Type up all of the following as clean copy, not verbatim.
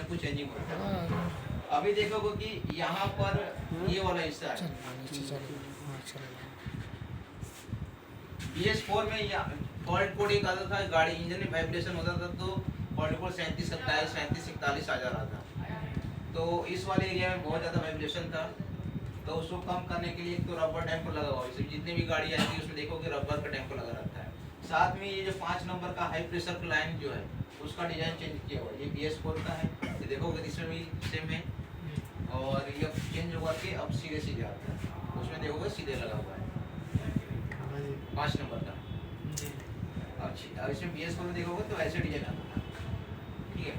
सब कुछ चेंजिंग होता है। हाँ, अभी देखोगे कि यहाँ पर ये वाला हिस्सा है BS4 में या फॉल्ट कोड एक आता था, गाड़ी इंजन में वाइब्रेशन होता था तो फॉल्ट कोड 37 27 37 41 आ जा रहा था। तो इस वाले एरिया में बहुत ज़्यादा वाइब्रेशन था, तो उसको कम करने के लिए एक तो रबर डैम्पर लगा हुआ है। इसमें जितनी भी गाड़ी आती है उसमें देखोगे रबर का डैम्पर लगा रहता है। साथ में ये जो 5 नंबर का हाई प्रेशर का लाइन जो है उसका डिजाइन चेंज किया हुआ है। ये BS4 का है, ये देखोगे इसमें भी सेम है, और ये चेंज होकर के अब सीधे सीधे आता है, उसमें देखोगे सीधे लगा हुआ है 5 नंबर का। अब इसमें BS4 में देखोगे तो ऐसे डिजाइन आता है, ठीक है।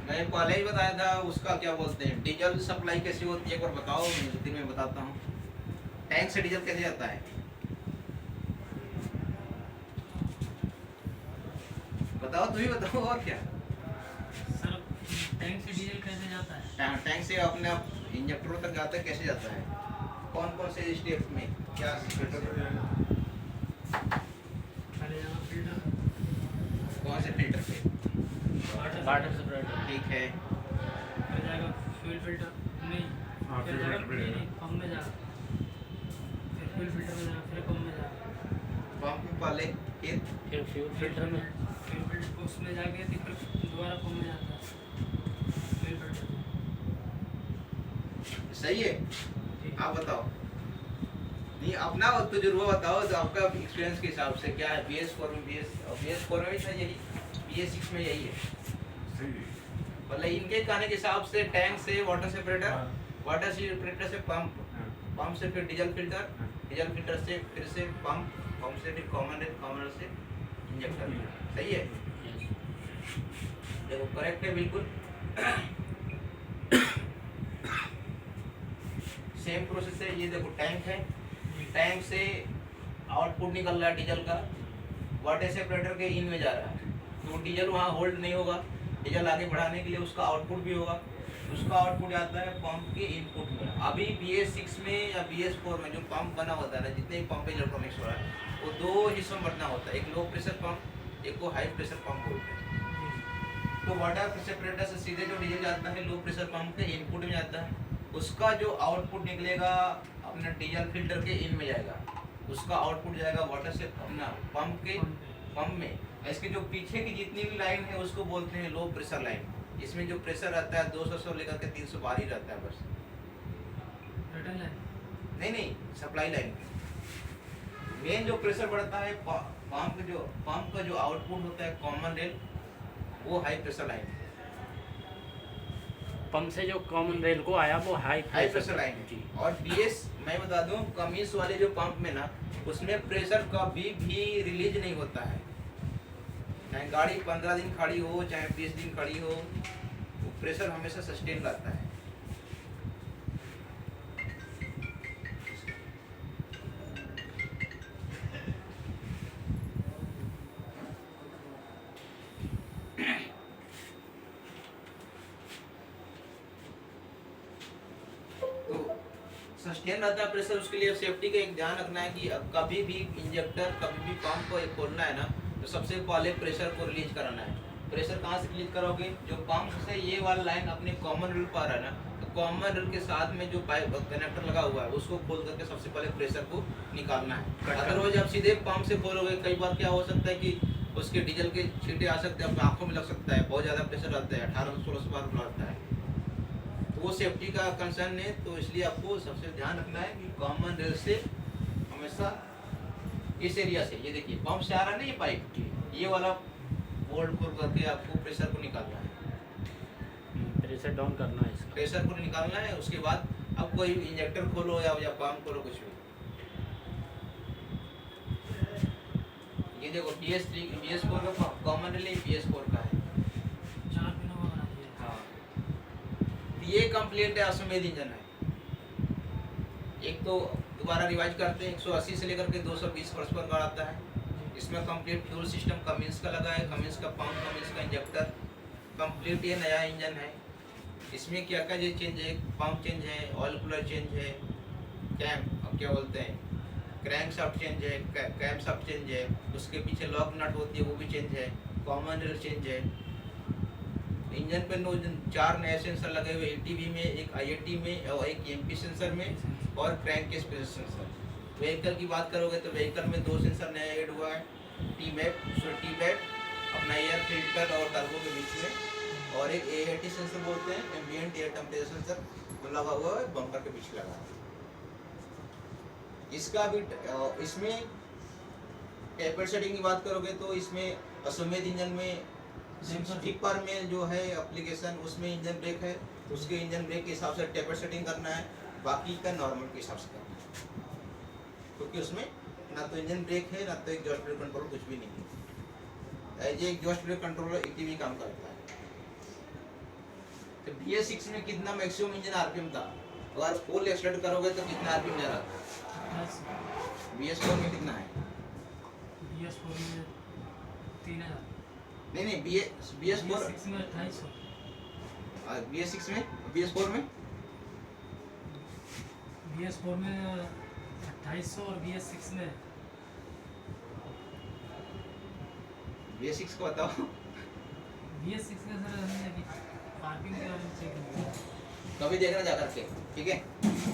मैं पहले ही बताया था उसका क्या बोलते हैं, डीजल सप्लाई कैसी होती है, एक बार बताओ, दिन में बताता हूँ। टैंक से डीजल कैसे जाता है, बताओ, तुम ही बताओ और क्या। सर टैंक से डीजल कैसे जाता है? टैंक से अपने इंजेक्टरों तक जाता है, कैसे जाता है, कौन कौन से स्टेप में क्या पहले यहाँ फिल्टर, कौन से फिल्टर पे, वाटर सेपरेटर, ठीक है, फिर जाएगा फ्यूल फिल्टर, नहीं फिर जाएगा पंप में जाएगा, फिर फ्यूल फिल्टर में जाएगा, फिर पंप में जाएगा, पंप में पहले फिर फ्यूल फिल्टर में, फ्यूल फिल्टर उसमें जाके फिर दोबारा पंप में जाता है फ्यूल फिल्टर। सही है। आप बताओ, नहीं अपना तजुर्बा बताओ, तो आपका एक्सपीरियंस के हिसाब से क्या है। BS4 में BS4 में भी था यही, BS6 में यही है, मतलब इनके कहने के हिसाब से टैंक से वाटर सेपरेटर, वाटर सेपरेटर से पंप, पंप से फिर डीजल फिल्टर, डीजल फिल्टर से फिर से पंप, पंप से फिर कॉमन से इंजेक्टर। सही है, देखो करेक्ट है बिल्कुल। सेम प्रोसेस है। ये देखो टैंक है, टैंक से आउटपुट निकल रहा है डीजल का, वाटर सेपरेटर के इन में जा रहा है, तो डीजल वहाँ होल्ड नहीं होगा, डीजल आगे बढ़ाने के लिए उसका आउटपुट भी होगा, उसका आउटपुट जाता है पंप के इनपुट में। अभी BS6 में या BS4 में जो पंप बना होता है ना, जितने भी पंप इलेक्ट्रॉनिक्स हो रहा है, वो 2 हिस्सों में बटना होता है, एक लो प्रेशर पंप, एक को हाई प्रेशर पंप बोलते हैं। तो वाटर सेपरेटर से सीधे जो डीजल जाता है लो प्रेशर पंप के इनपुट में जाता है, उसका जो आउटपुट निकलेगा अपने डीजल फिल्टर के इन में जाएगा, उसका आउटपुट जाएगा वाटर से अपना पंप में। इसके जो पीछे की जितनी भी लाइन है उसको बोलते हैं लो प्रेशर लाइन। इसमें जो प्रेशर रहता है 200 से लेकर के 300 बार ही रहता है बस। नहीं, सप्लाई लाइन मेन जो प्रेशर बढ़ता है पंप का जो आउटपुट होता है कॉमन रेल, वो हाई प्रेशर लाइन है। पंप से जो कॉमन रेल को आया वो हाई प्रेशर लाइन है। और BS मैं बता दूं, कमीज वाले जो पंप में ना, उसमें प्रेशर कभी भी रिलीज नहीं होता है, चाहे गाड़ी 15 दिन खड़ी हो चाहे 20 दिन खड़ी हो, वो प्रेशर हमेशा सस्टेन रहता है। सस्टेन रहता है प्रेशर, उसके लिए सेफ्टी का एक ध्यान रखना है कि कभी भी इंजेक्टर, कभी भी पंप को खोलना है ना, तो सबसे पहले प्रेशर को रिलीज कराना है। प्रेशर कहाँ से रिलीज करोगे, जो पंप से ये वाला लाइन अपने कॉमन रेल पर है ना, तो कॉमन रेल के साथ में जो पाइप कनेक्टर लगा हुआ है उसको खोल करके सबसे पहले प्रेशर को निकालना है। अदरवाइज आप सीधे पंप से खोलोगे, कई बार क्या हो सकता है कि उसके डीजल के छींटे आ सकते हैं, अपने आँखों में लग सकता है, बहुत ज़्यादा प्रेशर रहता है, 1800-1600 बार रहता है, वो सेफ्टी का कंसर्न है। तो इसलिए आपको सबसे ध्यान रखना है कि कॉमन रेल से हमेशा इस एरिया से, ये देखिए पंप से आ रहा है ना ये पाइप, ये वाला बोल्ट खोल करके आपको प्रेशर को निकालना है, प्रेशर डाउन करना है, इसका प्रेशर को निकालना है। उसके बाद अब कोई इंजेक्टर खोलो या पंप खोलो, कुछ भी। ये देखो BS4 का कॉमन रेल BS4 का है। ये कंप्लीट है, अश्वमेध इंजन है। एक तो दोबारा रिवाइज करते हैं, 180 से लेकर के 220 हॉर्स पावर का आता है। इसमें कंप्लीट फ्यूल सिस्टम कमिंस का लगा है, कमिंस का पंप, कमिंस का इंजेक्टर, कंप्लीट ये नया इंजन है। इसमें क्या क्या ये चेंज है, पंप चेंज है, ऑयल कूलर चेंज है, क्या बोलते हैं, क्रैंक शाफ्ट चेंज है, कैम शाफ्ट चेंज है, उसके पीछे लॉक नट होती है वो भी चेंज है, कॉमन रेल चेंज है। इंजन पे 4 नए सेंसर लगे हुए, ATV में, एक IAT में और एक EMP सेंसर में और crank case pressure sensor. Vehicle की बात करोगे तो व्हीकल में 2 सेंसर नया ऐड हुआ है, T-MAP अपना एयर फिल्टर और टर्बो के बीच में, और एक AAT सेंसर बोलते हैं, एम्बिएंट एयर टेम्परेचर सेंसर, वो लगा हुआ है बम्पर के पीछे लगा है। इसका भी इसमें टेपर सेटिंग की बात करोगे तो इसमें अश्वमेध इंजन में स्टिपर में जो है एप्लीकेशन, उसमें इंजन ब्रेक है, उसके इंजन ब्रेक के हिसाब से टेपर सेटिंग करना है, बाकी का नॉर्मल के हिसाब से करना है, क्योंकि उसमें ना तो इंजन ब्रेक है ना तो एग्जॉस्ट ब्रेक कंट्रोल, कुछ भी नहीं है। As exhaust brake controller ATV काम करता है। तो BS6 में कितना मैक्सिमम इंजन RPM था, अगर फुल एक्सलेट करोगे तो कितना RPM जा रहा था? BS4 में कितना है? BS4 में 3000। नहीं BS4 BS6 में 2800। BS6 में, BS4 में BS4 में 2800 और BS6 में BS6 को बताओ। BS6 में सर हमने पार्किंग के बारे में चेक किया, कभी देखना जा करके, ठीक है?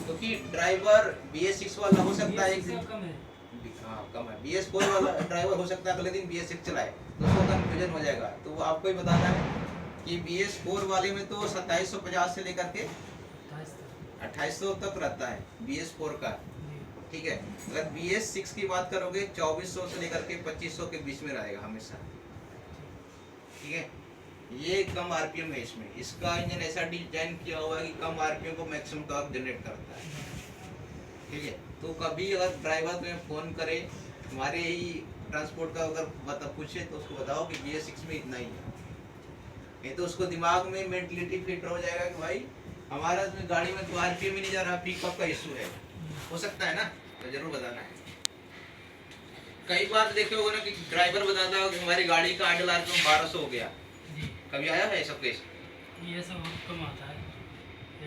क्योंकि ड्राइवर BS6 वाला हो सकता है, एक दिन कम है। हाँ कम है। BS4 वाला ड्राइवर हो सकता है अगले दिन BS6 चलाए तो उसको कंफ्यूजन हो जाएगा। तो वो आपको ही बताना है कि BS4 वाले में तो 2750 से लेकर के 2800 तक रहता है BS4 का, ठीक है? अगर BS6 की बात करोगे 2400 से लेकर के 2500 के बीच में रहेगा हमेशा, ठीक है? ये कम RPM है इसमें। इसका इंजन ऐसा डिजाइन किया हुआ है कि कम RPM को मैक्सिमम टॉर्क जनरेट करता है, ठीक है? तो कभी अगर ड्राइवर तुम्हें फ़ोन करे, हमारे ही ट्रांसपोर्ट का अगर पूछे तो उसको बताओ कि BS6 में इतना ही है, नहीं तो उसको दिमाग में मेंटलिटी फिट हो जाएगा कि भाई हमारा गाड़ी में तो RPM ही नहीं जा रहा, पिकअप का इशू है। हो सकता है ना, तो जरूर बताना है। कई बार देखे होगा ना कि ड्राइवर बताता है कि हमारी गाड़ी का आइडल RPM 1200 हो गया। कभी आया है ऐसा केस? ये सब बहुत कम आता है,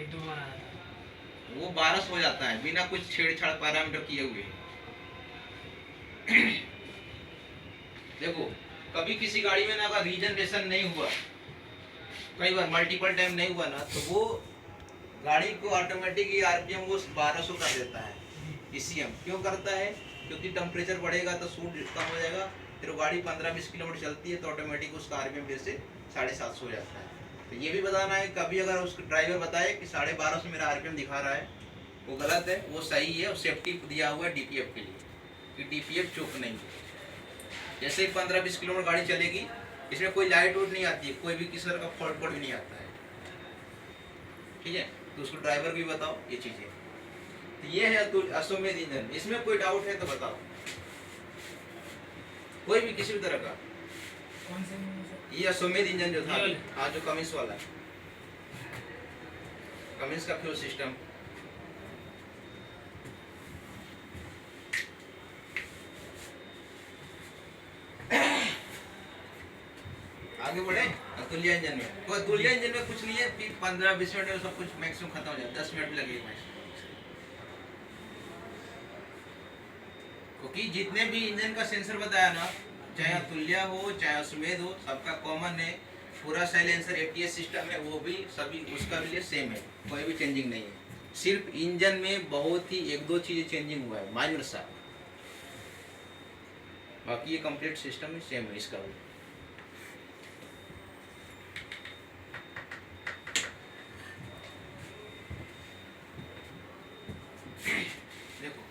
1-2 बार आया था। वो 1200 हो जाता है बिना कुछ छेड़छाड़ पैरामीटर किए हुए। देखो कभी किसी गाड़ी में ना अगर रीजनरेशन नहीं हुआ, कई बार मल्टीपल टाइम नहीं हुआ ना, तो वो गाड़ी को ऑटोमेटिक ही RPM वो 1200 कर देता है। ECM क्यों करता है? क्योंकि टेम्परेचर बढ़ेगा तो सूट कम हो जाएगा, फिर वो गाड़ी 15-20 किलोमीटर चलती है तो ऑटोमेटिक उसका RPM फिर से 750 हो जाता है। तो ये भी बताना है, कभी अगर उसको ड्राइवर बताए कि 1250 मेरा RPM दिखा रहा है, वो गलत है, वो सही है, और सेफ्टी दिया हुआ है DPF के लिए कि DPF चूक नहीं है। जैसे 15-20 किलोमीटर गाड़ी चलेगी, इसमें कोई लाइट वोट नहीं आती है, कोई भी किसी तरह का फॉल्ट कोड भी नहीं आता है, ठीक है? तो उसको ड्राइवर भी बताओ ये चीज़ें। तो ये है अश्वमेध इंजन। इसमें कोई डाउट है तो बताओ, कोई भी किसी भी तरह का। कौन से में सर? ये अश्वमेध इंजन जो था, ये हाँ जो कमिंस वाला है, कमिंस का फ्यूल सिस्टम। आगे बढ़े। अतुल्य इंजन में, तो अतुल्य इंजन में कुछ नहीं है, 15-20 मिनट में सब कुछ मैक्सिमम खत्म हो जाता है, 10 मिनट भी लगेगा मैक्सिमम। क्योंकि जितने भी इंजन का सेंसर बताया ना, चाहे अतुल्य हो चाहे अश्वमेध हो, सबका कॉमन है। पूरा साइलेंसर ATS सिस्टम है, वो भी सभी उसका भी सेम है, कोई भी चेंजिंग नहीं है। सिर्फ इंजन में बहुत ही 1-2 चीजें चेंजिंग हुआ है, माइनर सा, बाकी ये कंप्लीट सिस्टम सेम है इसका भी। देखो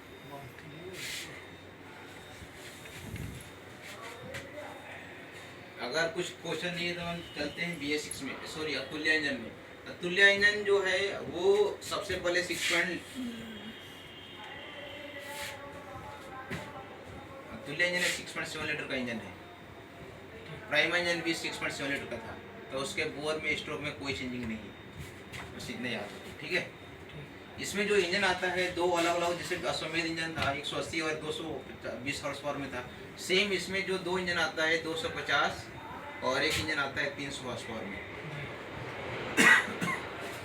अगर कुछ क्वेश्चन नहीं है तो हम चलते हैं BS6 में, सॉरी अतुल्य इंजन में। अतुल्य इंजन जो है वो सबसे पहले 6 अतुल्य इंजन 6.7 लीटर का इंजन है। प्राइम इंजन भी 6.7 लीटर का था, तो उसके बोर में स्ट्रोक में कोई चेंजिंग नहीं है, बस इतने याद रखो, ठीक है? इसमें जो इंजन आता है दो अलग अलग, जैसे अश्वमेध इंजन था 180 और 220 हॉर्स पावर में था, सेम इसमें जो 2 इंजन आता है 250 और एक इंजन आता है 300 हॉर्स पावर में।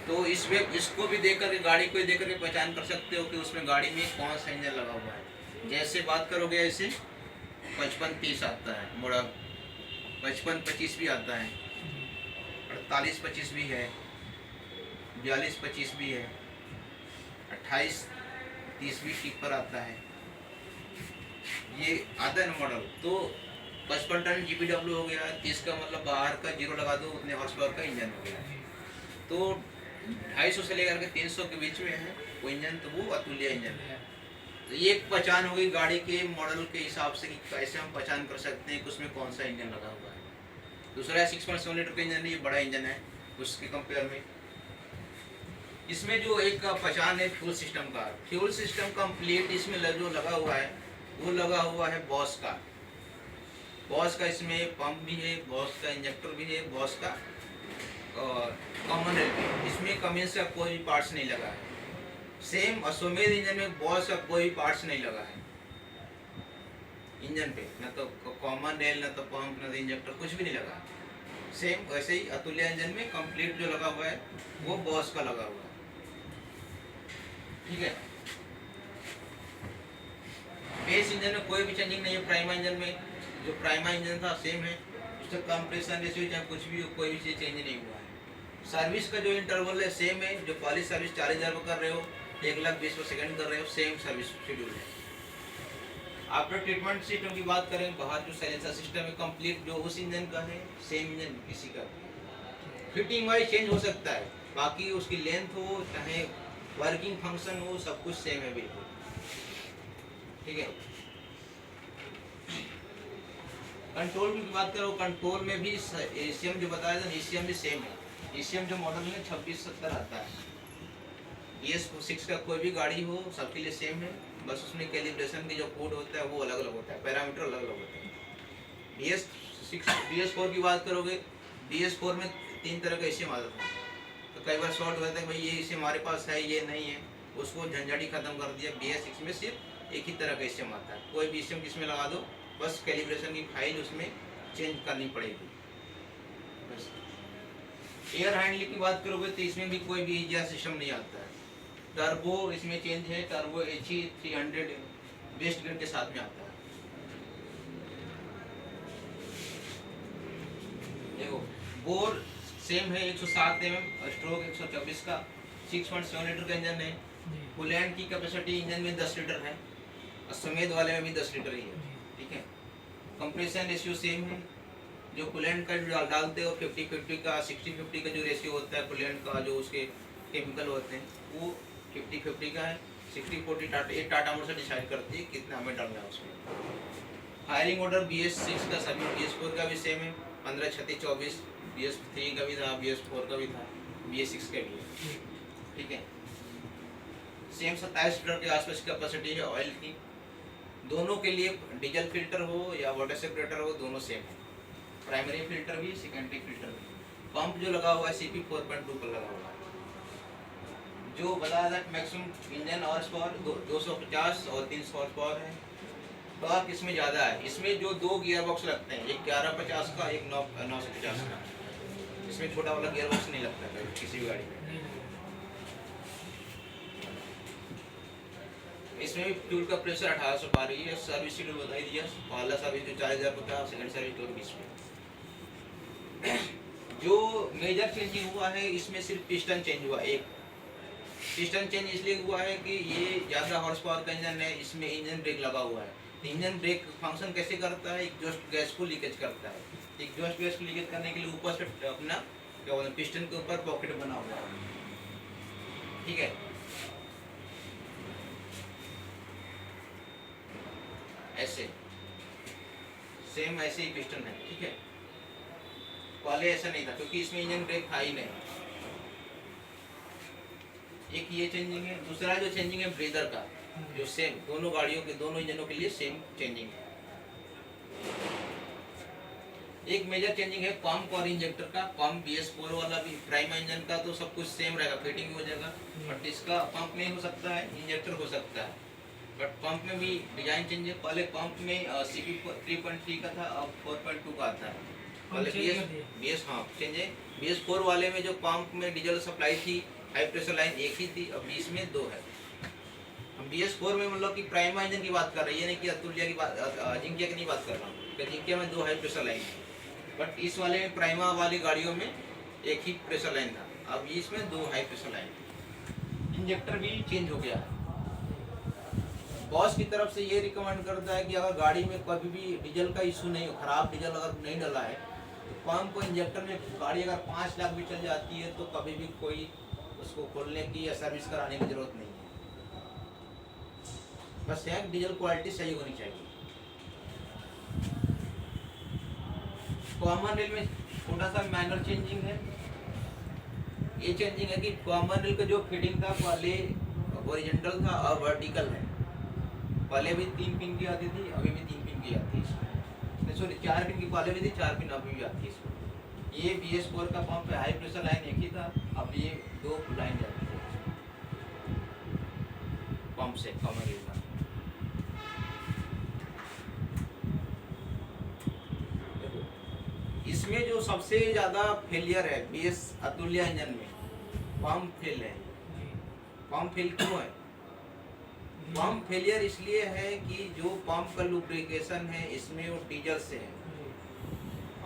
तो इसमें इसको भी देख करके, गाड़ी को देख करके पहचान कर सकते हो कि उसमें गाड़ी में कौन सा इंजन लगा हुआ है। जैसे बात करोगे ऐसे 55-30 आता है मोड़ा 55-25 भी आता है, 48-25 भी है, 42-25 भी है, 28-30 भी टिपर आता है। ये आता है ना मॉडल। तो 55 टन GPW हो गया, 30 का मतलब बाहर का जीरो लगा दो उतने हॉर्स पावर का इंजन हो गया। तो 250 से लेकर के 300 के बीच में है वो इंजन, तो वो अतुल्य इंजन है। तो ये एक पहचान होगी गाड़ी के मॉडल के हिसाब से कि कैसे हम पहचान कर सकते हैं कि उसमें कौन सा इंजन लगा हुआ है। दूसरा है 6.7 लीटर का इंजन है, ये बड़ा इंजन है उसके कंपेयर में। इसमें जो एक पहचान है फ्यूल सिस्टम का, फ्यूल सिस्टम कंप्लीट इसमें जो लगा हुआ है वो लगा हुआ है बॉस का। बॉस का इसमें पंप भी है, बॉस का इंजेक्टर भी है, बॉस का कॉमन रेल भी। इसमें कमिंस का कोई भी पार्ट्स नहीं लगा है। सेम अश्वमेध इंजन में बॉस का कोई पार्ट्स नहीं लगा है इंजन पे, ना तो कॉमन रेल, ना तो पंप, ना तो इंजेक्टर, कुछ भी नहीं लगा। सेम वैसे ही अतुल्य इंजन में कंप्लीट जो लगा हुआ है वो बॉस का लगा हुआ है। ठीक है। बेस इंजन में कोई भी चेंजिंग नहीं है। प्राइमा इंजन में जो प्राइमा इंजन था सेम है, उसका कंप्रेशन रेशियो चाहे कुछ भी हो, कोई भी चीज चेंज नहीं हुआ है। सर्विस का जो इंटरवल है सेम है, जो पॉलिश सर्विस 4000 पर कर रहे हो, 1,20,000 पर सेकंड कर रहे हो, सेम सर्विस शेड्यूल है। आफ्टर ट्रीटमेंट सिस्टम की बात करें, बाहर जो साइलेंसर सिस्टम है कंप्लीट जो उस इंजन का है सेम इंजन किसी का। फिटिंग वाइज चेंज हो सकता है, बाकी उसकी लेंथ हो चाहे वर्किंग फंक्शन हो, सब कुछ सेम है बिल्कुल। ठीक है। कंट्रोल की बात करो, कंट्रोल में भी एशियम जो बताया था एशियम भी सेम है। एशियम जो मॉडल में 2670 आता है, BS6 का कोई भी गाड़ी हो सबके लिए सेम है, बस उसमें कैलिब्रेशन की जो कोड होता है वो अलग अलग होता है, पैरामीटर अलग अलग होते हैं। BS4 की बात करोगे, BS4 में 3 तरह का एशियम आता था। तो कई बार शॉर्ट होता है कि भाई ये एशियम हमारे पास है, ये नहीं है, उसको झंझटी खत्म कर दिया। BS6 में सिर्फ एक ही तरह का एशियम आता है, कोई भी एशियम किसमें लगा दो, बस कैलिब्रेशन की फाइल उसमें चेंज करनी पड़ेगी बस। एयर हैंडलिंग की बात करोगे तो इसमें भी कोई भी ईजिया सिस्टम नहीं आता है। टर्बो इसमें चेंज है, टर्बो HE 300 वेस्ट ग्रेड के साथ में आता है। देखो बोर सेम है, 107 mm, स्ट्रोक 124 का, 6.7 लीटर का इंजन है। कूलेंट की कैपेसिटी इंजन में 10 लीटर है, अश्वमेध वाले में भी 10 लीटर ही है। ठीक है। कंप्रेशन रेशियो सेम है, जो कूलेंट का जो डालते हो 50-50 का, 60-50 का जो रेशियो होता है कूलेंट का, जो उसके केमिकल होते हैं वो 50-50 का है। 60-40 टाटा मोटर्स डिसाइड करती है कितना हमें डालना है उसमें। फायरिंग ऑर्डर BS6 का सभी, BS4 का भी सेम है, 15-36-24, BS3 का भी था, BS4 का भी था, BS6 का भी है। ठीक है। सेम 27 लीटर के आसपास कैपेसिटी है ऑयल की। दोनों के लिए डीजल फिल्टर हो या वाटर सेपरेटर हो, दोनों सेम है। प्राइमरी फिल्टर भी, सेकेंडरी फिल्टर भी। पंप जो लगा हुआ है CP 4.2 पर लगा हुआ है। जो बताया था मैक्सिमम इंजन हॉर्स पावर 250 और 300 हॉर्स पावर है। टॉर्क इसमें ज़्यादा है। इसमें जो 2 गियर बॉक्स लगते हैं, एक 1150 का, एक 950 का। इसमें छोटा वाला गियर बॉक्स नहीं लगता है किसी भी गाड़ी में। इसमें भी फ्यूल का प्रेशर 1800 पा रही है। सर्विस शेड्यूल बता दिया, पहला सर्विस जो 4000 का था, सेकंड सर्विस 2020 में। जो मेजर चेंजिंग हुआ है इसमें सिर्फ पिस्टन चेंज हुआ। एक पिस्टन चेंज इसलिए हुआ है कि ये ज़्यादा हॉर्स पावर का इंजन है, इसमें इंजन ब्रेक लगा हुआ है। इंजन ब्रेक फंक्शन कैसे करता है, एग्जॉस्ट गैस को लीकेज करता है। एग्जॉस्ट गैस को लीकेज करने के लिए ऊपर से अपना क्या बोलते हैं, पिस्टन के ऊपर पॉकेट बना हुआ है। ठीक है। ऐसे सेम ऐसे ही पिस्टन है। ठीक है। पहले ऐसा नहीं था क्योंकि इसमें इंजन ब्रेक था ही नहीं। एक ये चेंजिंग है। दूसरा जो चेंजिंग है ब्रेदर का, जो सेम दोनों गाड़ियों के, दोनों इंजनों के लिए सेम चेंजिंग है। एक मेजर चेंजिंग है पंप और इंजेक्टर का। पंप BS4 वाला भी, प्राइमा इंजन का तो सब कुछ सेम रहेगा, फिटिंग हो जाएगा। बट इसका पंप में हो सकता है, इंजेक्टर हो सकता है, बट पंप में भी डिजाइन चेंज है। पहले पंप में CP 3.3 का था, अब 4.2 का आता है। पहले BS चेंज है। BS4 वाले में जो पंप में डीजल सप्लाई थी, हाई प्रेशर लाइन एक ही थी, अब 20 में 2 है। हम BS4 में मतलब कि प्राइमा इंजन की बात कर रही है, नहीं कि अतुल्य की बात, जिंकिया की नहीं बात कर रहा हूँ। जिंकिया में 2 हाई प्रेशर लाइन है। बट इस वाले में प्राइमा वाली गाड़ियों में एक ही प्रेशर लाइन था, अब इसमें 2 हाई प्रेशर लाइन। इंजेक्टर भी चेंज हो गया है। बॉस की तरफ से ये रिकमेंड करता है कि अगर गाड़ी में कभी भी डीजल का इशू नहीं हो, खराब डीजल अगर नहीं डला है तो पंप को इंजेक्टर में गाड़ी अगर 5 लाख भी चल जाती है तो कभी भी कोई उसको खोलने की या सर्विस कराने की जरूरत नहीं है। बस एक डीजल क्वालिटी सही होनी चाहिए। कॉमन रेल में छोटा सा माइनर चेंजिंग है। ये चेंजिंग है कि कॉमन रेल का जो फिटिंग था पहले हॉरिजॉन्टल था और वर्टिकल है। पहले भी 3 पिन की आती थी, अभी भी 3 पिन की आती है इसमें। सॉरी 4 पिन की पहले भी थी, 4 पिन अभी भी आती है इसमें। ये BS4 का पंप है, हाई प्रेशर लाइन एक ही था, अब ये 2 लाइन जाती है पंप से कॉमन रेल का। इसमें जो सबसे ज्यादा फेलियर है BS अतुल्य इंजन में, पंप फेल है। पंप फेल क्यों है? पंप फेलियर इसलिए है कि जो पंप का लुब्रिकेशन है इसमें वो डीजल से है।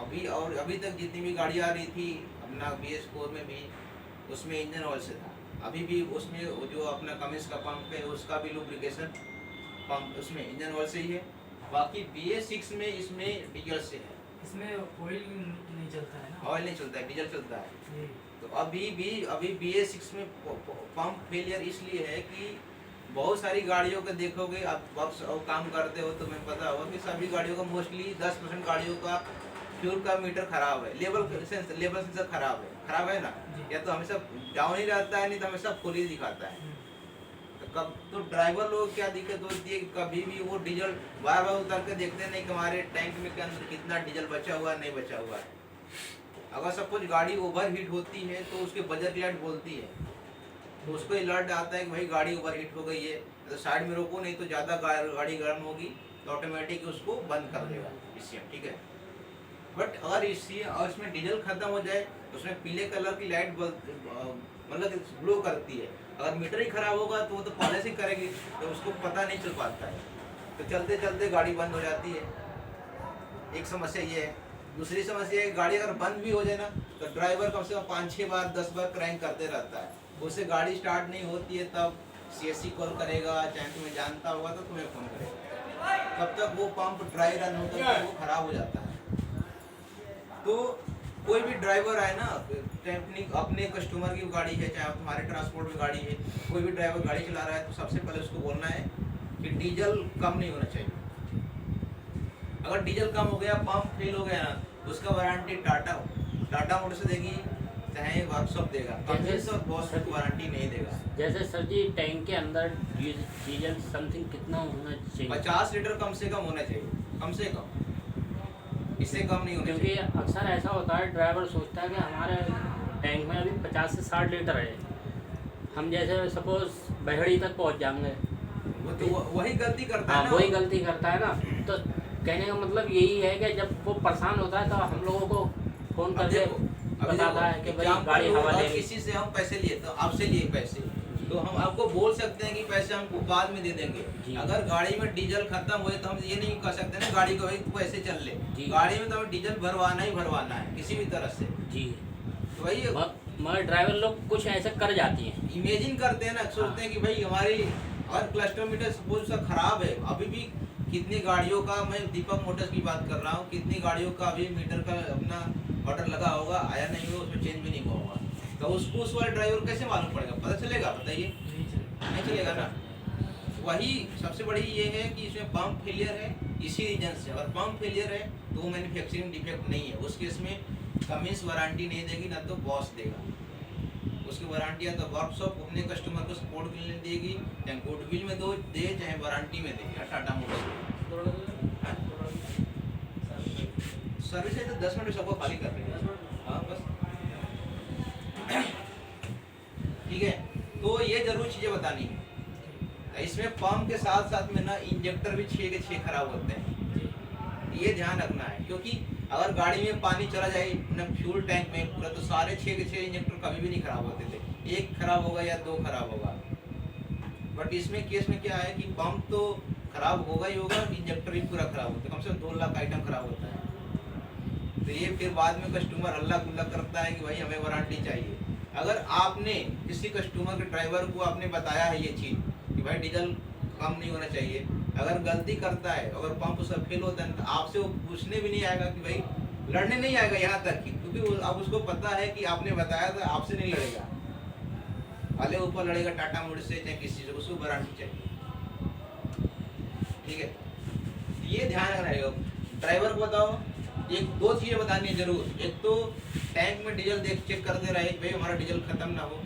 अभी तक जितनी भी गाड़ी आ रही थी अपना BS4 में भी, उसमें इंजन ऑयल से था। अभी भी उसमें जो अपना कमिंस का पंप है उसका भी लुब्रिकेशन पंप उसमें इंजन ऑयल से ही है। बाकी BS6 में इसमें डीजल से है। इसमें ऑयल नहीं चलता है ना? ऑयल नहीं चलता है, डीजल चलता है। जी। तो अभी BS6 में पंप फेलियर इसलिए है कि बहुत सारी गाड़ियों के देखोगे आप वर्क काम करते हो तो तुम्हें पता होगा कि सभी गाड़ियों का मोस्टली 10% गाड़ियों का फ्यूल का मीटर खराब है, लेवल सेंसर खराब है ना, या तो हमेशा डाउन ही रहता है, नहीं तो हमेशा फुल ही दिखाता है। तो ड्राइवर लोग क्या दिक्कत होती है कि कभी भी वो डीजल बार बार उतर के देखते नहीं कि हमारे टैंक में के अंदर कितना डीजल बचा हुआ है, नहीं बचा हुआ है। अगर सपोज गाड़ी ओवर हीट होती है तो उसके बजर लाइट बोलती है, तो उसको अलर्ट आता है कि भाई गाड़ी ओवर हीट हो गई है, तो साइड में रोको, नहीं तो ज़्यादा गाड़ी गर्म होगी तो ऑटोमेटिक उसको बंद कर देगा PCM, ठीक है। बट अगर इसमें डीजल खत्म हो जाए तो उसमें पीले कलर की लाइट मतलब ग्लो करती है। अगर मीटर ही खराब होगा तो वो तो पहले से करेगी, तो उसको पता नहीं चल पाता है, तो चलते चलते गाड़ी बंद हो जाती है। एक समस्या ये है। दूसरी समस्या है गाड़ी अगर बंद भी हो जाए ना तो ड्राइवर कम से कम 5-6 बार 10 बार क्रैंक करते रहता है, उससे गाड़ी स्टार्ट नहीं होती है, तब CSC कॉल करेगा, चाहे तुम्हें जानता होगा तो तुम्हें फोन करेगा। तब तक वो पंप ड्राई रन होता है, वो खराब हो जाता है। तो कोई भी ड्राइवर आए ना, अपने कस्टमर की गाड़ी है, चाहे तुम्हारे ट्रांसपोर्ट में गाड़ी है, कोई भी ड्राइवर गाड़ी चला रहा है तो सबसे पहले उसको बोलना है कि डीजल कम नहीं होना चाहिए। अगर डीजल कम हो गया, पंप फेल हो गया ना, उसका वारंटी टाटा मोटर से देगी, चाहे वर्कशॉप देगा, कंपनी और बॉस को वारंटी नहीं देगा। जैसे सर जी टैंक के अंदर डीजल समथिंग कितना होना चाहिए? 50 लीटर कम से कम होना चाहिए, कम से कम, इससे कम नहीं होना क्योंकि चाहिए। अक्सर ऐसा होता है ड्राइवर सोचता है कि हमारे टैंक में अभी 50 से 60 लीटर है, हम जैसे सपोज बहड़ी तक पहुंच जाएंगे, वो तो वही गलती करता है ना, वही गलती करता है ना। तो कहने का मतलब यही है कि जब वो परेशान होता है तो हम लोगों को फोन करके बताता है कि भाई गाड़ी हवा लेगी। किसी से हम पैसे लिए तो आपसे लिए पैसे, तो हम आपको बोल सकते हैं कि पैसे हमको बाद में दे देंगे। अगर गाड़ी में डीजल खत्म हुए तो हम ये नहीं कह सकते ना गाड़ी को भाई तू पैसे चल ले, गाड़ी में तो हमें डीजल भरवाना ही भरवाना है किसी भी तरह से जी। तो वही मगर ड्राइवर लोग कुछ ऐसे कर जाती हैं, इमेजिन करते हैं ना, सोचते हैं कि भाई हमारी और क्लस्टर मीटर सपोज सा खराब है। अभी भी कितनी गाड़ियों का, मैं दीपक मोटर्स की बात कर रहा हूँ, कितनी गाड़ियों का अभी मीटर का अपना ऑर्डर लगा होगा, आया नहीं होगा, उसमें चेंज भी नहीं हुआ होगा, तो उसको उस वाले ड्राइवर कैसे मालूम पड़ेगा? पता चलेगा? बताइए, नहीं चलेगा ना। वही सबसे बड़ी ये है कि इसमें पंप फेलियर है इसी रीजन से। अगर पंप फेलियर है तो वो मैन्युफैक्चरिंग डिफेक्ट नहीं है, उसके इसमें कमिंस वारंटी नहीं देगी, ना तो बॉस देगा। उसकी वारंटी या तो वर्कशॉप अपने कस्टमर को सपोर्ट के लिए देगी, चाहे गुडविल में दे चाहे वारंटी में दे, या टाटा मोटर्स सर्विस है तो 10 मिनट सबको खाली कर रहे हैं। हाँ बस ठीक है। तो ये जरूर चीज़ें बतानी है। इसमें पंप के साथ साथ में ना इंजेक्टर भी 6 के 6 खराब होते हैं, ये ध्यान रखना है। क्योंकि अगर गाड़ी में पानी चला जाए ना फ्यूल टैंक में पूरा, तो सारे 6 के 6 इंजेक्टर कभी भी नहीं खराब होते थे, एक खराब होगा या 2 खराब होगा। बट इसमें केस में क्या है कि पंप तो खराब होगा ही होगा, इंजेक्टर भी पूरा खराब होता है, कम से कम 2 लाख आइटम खराब होता है। तो तो ये फिर बाद में कस्टमर हल्ला गुल्ला करता है कि भाई हमें वारंटी चाहिए। अगर आपने किसी कस्टमर के ड्राइवर को आपने बताया है ये चीज़ कि भाई डीजल कम नहीं होना चाहिए, अगर गलती करता है, अगर पंप उसका फेल होता है तो आपसे वो पूछने भी नहीं आएगा कि भाई, लड़ने नहीं आएगा यहाँ तक कि, क्योंकि अब उसको पता है कि आपने बताया था, आपसे नहीं लड़ेगा, भले ऊपर लड़ेगा टाटा मोड़ से चाहे किसी से, उसको वारंटी चाहिए। ठीक है, ये ध्यान रखना है। ड्राइवर को बताओ, एक दो चीज़ें बतानी है जरूर। एक तो टैंक में डीजल देख चेक करते रहे भाई हमारा डीजल खत्म ना हो।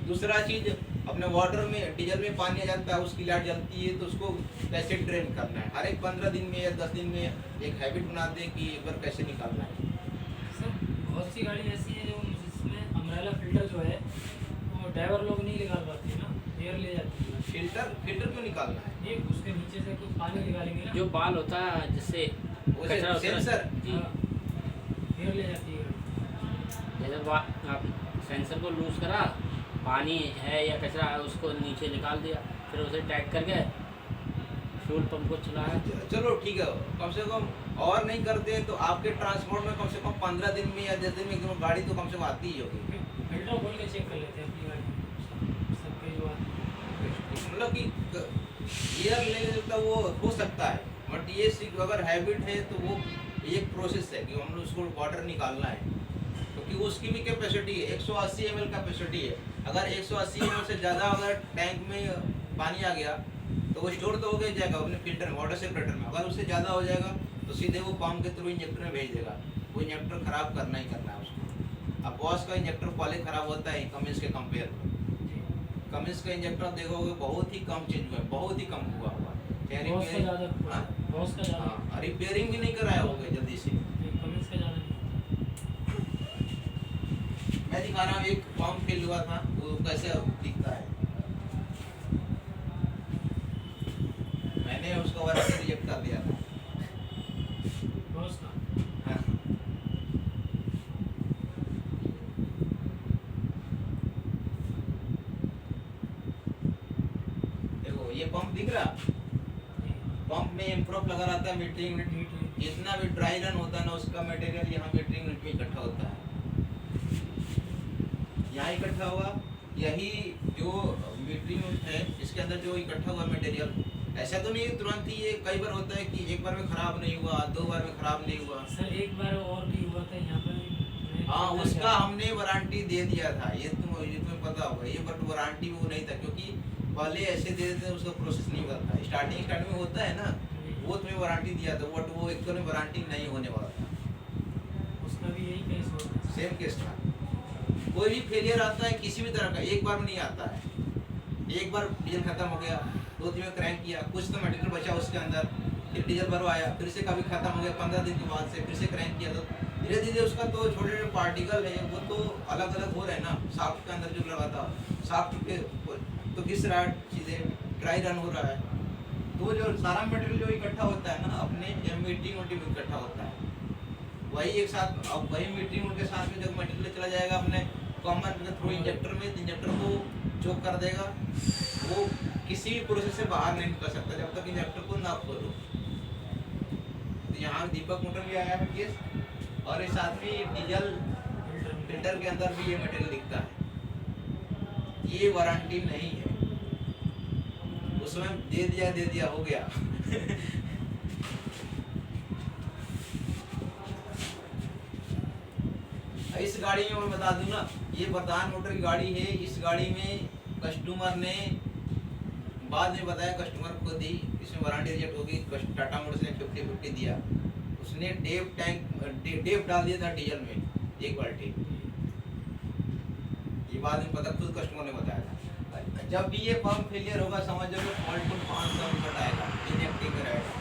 दूसरा चीज़, अपने वाटर में डीजल में पानी आ जाता है, उसकी लाइट जलती है तो उसको कैसे ड्रेन करना है। हर एक 15 दिन में या 10 दिन में एक हैबिट बना दे कि एक बार कैसे निकालना है। सर बहुत सी गाड़ी ऐसी है जो जिसमें अम्ब्रेला फिल्टर जो है वो ड्राइवर लोग नहीं निकाल पाते ना, एयर ले जाती है। फिल्टर क्यों निकालना है? ये उसके नीचे से कुछ पानी निकालेंगे ना, जो बाल होता है जिससे कचरा सेंसर जी, एयर ले जाती है। जैसे आप सेंसर को लूज करा, पानी है या कचरा है उसको नीचे निकाल दिया, फिर उसे टाइट करके फ्यूल पंप को चलाया। चलो ठीक है, कम से कम और नहीं करते तो आपके ट्रांसपोर्ट में कम से कम 15 दिन में या 10 दिन में एकदम गाड़ी तो कम से कम आती ही होगी। फिल्टर खोल के चेक कर लेते हैं अपनी गाड़ी सबके जो आती है। मतलब कि एयर लेने का वो हो सकता है, बट ये अगर हैबिट है तो वो एक प्रोसेस है कि हम लोग उसको वाटर निकालना है, क्योंकि उसकी भी कैपेसिटी है 180 ml कैपेसिटी है। अगर 180 ml से ज़्यादा अगर टैंक में पानी आ गया तो वो स्टोर तो हो गया जाएगा अपने फिल्टर में, वाटर सेपरेटर में। अगर उससे ज़्यादा हो जाएगा तो सीधे वो पंप के थ्रू इंजेक्टर में भेज देगा। वो इंजेक्टर ख़राब करना ही करना है उसको। अब बॉस का इंजेक्टर पहले ख़राब होता है कमिंस के कंपेयर में। कमिंस का इंजेक्टर देखोगे बहुत ही कम चेंज हुआ है, बहुत ही कम हुआ हुआ। बॉस का ज़्यादा रिपेयरिंग भी नहीं कराया होगा जल्दी से। कमिंस का ज़्यादा नहीं। मैं दिखा रहा हूँ, एक पंप फेल हुआ था, वो कैसे दिखता है। मैंने उसका वारंटी रिजेक्ट कर दिया था। बॉस का हाँ। देखो ये पंप दिख रहा, पंप में इम्प्रूव लगा रहता है मीटरिंग यूनिट। जितना भी ड्राई रन होता है ना उसका मटेरियल यहाँ मीटरिंग यूनिट में इकट्ठा होता है, यहाँ इकट्ठा हुआ। यही जो मीटरिंग यूनिट है इसके अंदर जो इकट्ठा हुआ मटेरियल, ऐसा तो नहीं तुरंत ही ये कई बार होता है कि एक बार में खराब नहीं हुआ, 2 बार में खराब नहीं हुआ। सर एक बार और भी हुआ था यहाँ पर। हाँ, उसका हमने वारंटी दे दिया था, ये तुम्हें पता होगा ये, बट वारंटी वो नहीं था क्योंकि पहले ऐसे दे देते हैं, उसका प्रोसेस नहीं करता। स्टार्टिंग में होता है ना, वो तुम्हें वारंटी दिया था, बट वो एक तो वारंटी नहीं होने वाला था। उसका भी यही केस हुआ था। सेम केस था। कोई भी फेलियर आता है किसी भी तरह का, एक बार में नहीं आता है। एक बार डीजल खत्म हो गया, 2-3 में क्रैंक किया, कुछ तो मटेरियल बचा उसके अंदर, फिर डीजल भरवाया, फिर से कभी खत्म हो गया, 15 दिन के बाद से फिर से क्रैंक किया, तो धीरे धीरे उसका तो छोटे छोटे पार्टिकल है वो तो अलग अलग हो रहे हैं ना। शाफ्ट के अंदर जो लगा था, शाफ्ट के तो घिस रहा है, चीज़ें ड्राई रन हो रहा है, तो जो सारा मटेरियल जो इकट्ठा होता है ना अपने मीटिंग में इकट्ठा होता है, वही एक साथ। अब वही मीटिंग के साथ में जब मटेरियल चला जाएगा अपने कॉमन के थ्रू इंजेक्टर में, इंजेक्टर को चोक कर देगा, वो किसी भी प्रोसेस से बाहर नहीं निकल सकता जब तक इंजेक्टर को ना खोलो। तो यहाँ दीपक मोटर भी आया है केस, और इस साथ में डीजल फिल्टर के अंदर भी ये मटेरियल दिखता है। ये वारंटी नहीं है, उसमें दे दिया हो गया। इस गाड़ी में मैं बता दूं ना, ये प्रधान मोटर की गाड़ी है। इस गाड़ी में कस्टमर ने बाद में बताया, कस्टमर को दी, इसमें वारंटी रिजेक्ट होगी, टाटा मोटर्स ने 50-50 दिया। उसने डेप डाल दिया था डीजल में 1 बाल्टी। ये बाद में पता खुद कस्टमर ने बताया था। जब भी ये पंप फेलियर होगा समझ जाओ फॉल्ट को 559 आएगा, इनएक्टिव में रहेगा।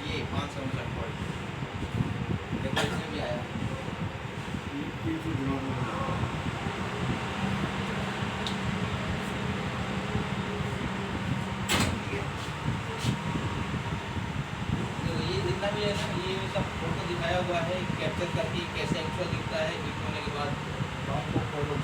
ये 559 फॉल्ट देखो इसमें भी आया। जितना भी है ना, ये सब फोटो दिखाया हुआ है, कैप्चर करके कैसे एक्चुअल दिखता है, हिट होने के बाद पंप को खोलो।